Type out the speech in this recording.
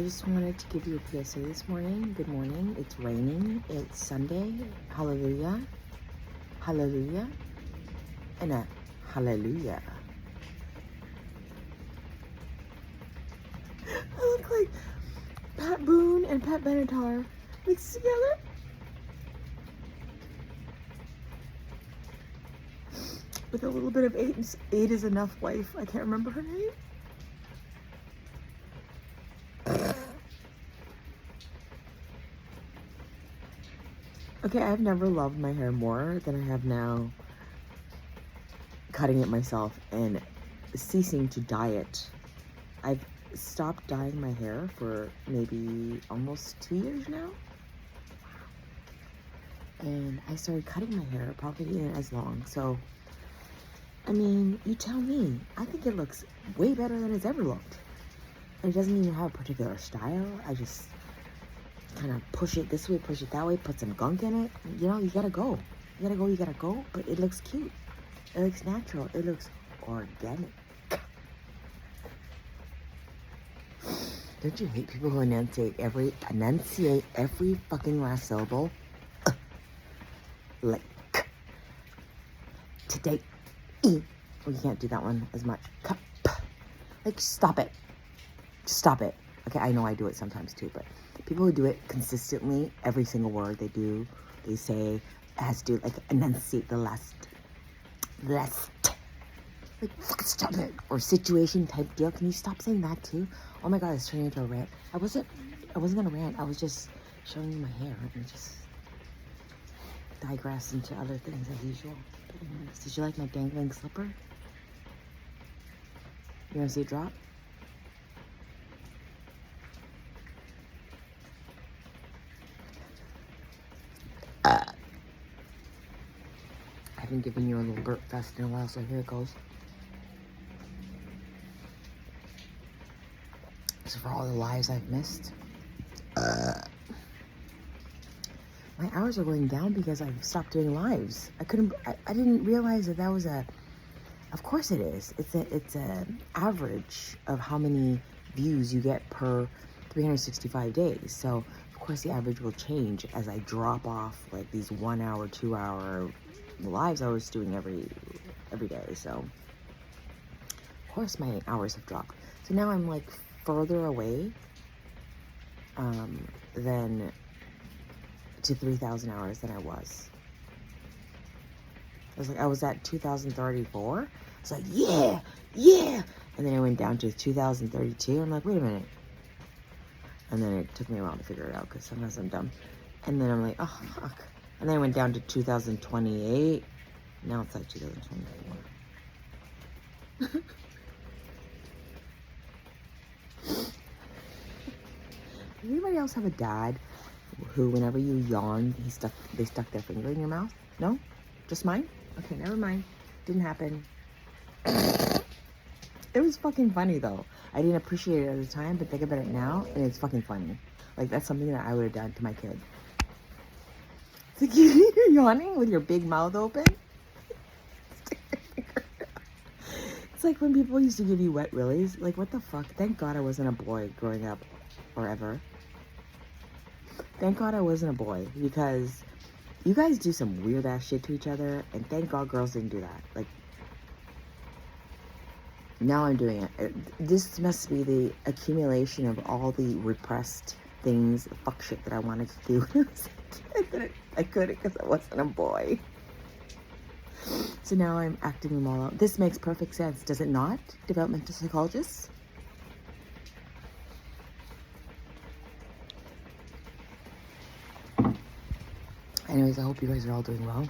I just wanted to give you a PSA this morning. Good morning. It's raining. It's Sunday. Hallelujah. Hallelujah. And a hallelujah. I look like Pat Boone and Pat Benatar mixed together. With a little bit of eight is enough wife. I can't remember her name. Okay, I've never loved my hair more than I have now cutting it myself and ceasing to dye it. I've stopped dyeing my hair for maybe almost 2 years now. And I started cutting my hair probably as long. So, I mean, you tell me. I think it looks way better than it's ever looked. And it doesn't even have a particular style. I just kind of push it this way, push it that way, put some gunk in it. You know, you gotta go. You gotta go. But it looks cute. It looks natural. It looks organic. Don't you hate people who enunciate every fucking last syllable? Like today. Well, you can't do that one as much. Cup. Like, stop it. Stop it. Okay, I know I do it sometimes too, but people who do it consistently, every single word they do, they say, has to, like, enunciate the last. Like, fucking stop it. Or situation type deal. Can you stop saying that too? Oh my god, it's turning into a rant. I wasn't gonna rant. I was just showing you my hair and just digress into other things as usual. But anyways, did you like my dangling slipper? You wanna see it drop? I haven't given you a little burp fest in a while, so here it goes. So for all the lives I've missed, my hours are going down because I've stopped doing lives. I didn't realize that was of course it is. It's a average of how many views you get per 365 days. So of course the average will change as I drop off like these 1 hour, 2 hour lives I was doing every day. So of course my hours have dropped. So now I'm like further away than to 3,000 hours than I was. I was at 2,034. It's like, yeah. And then I went down to 2,032. I'm like, wait a minute. And then it took me a while to figure it out because sometimes I'm dumb. And then I'm like, oh, fuck. And then I went down to 2028. Now it's like 2024. Does anybody else have a dad who, whenever you yawned, they stuck their finger in your mouth? No? Just mine? Okay, never mind. Didn't happen. It was fucking funny, though. I didn't appreciate it at the time, but think about it now, and it's fucking funny. Like, that's something that I would have done to my kid. It's like, you're yawning with your big mouth open? It's like when people used to give you wet willies. Like, what the fuck? Thank God I wasn't a boy growing up, or ever. Thank God I wasn't a boy, because you guys do some weird ass shit to each other, and thank God girls didn't do that. Like, now I'm doing it. This must be the accumulation of all the repressed things, fuck shit that I wanted to do when I was a kid. I couldn't because I wasn't a boy. So now I'm acting them all out. This makes perfect sense, does it not, developmental psychologists? Anyways, I hope you guys are all doing well.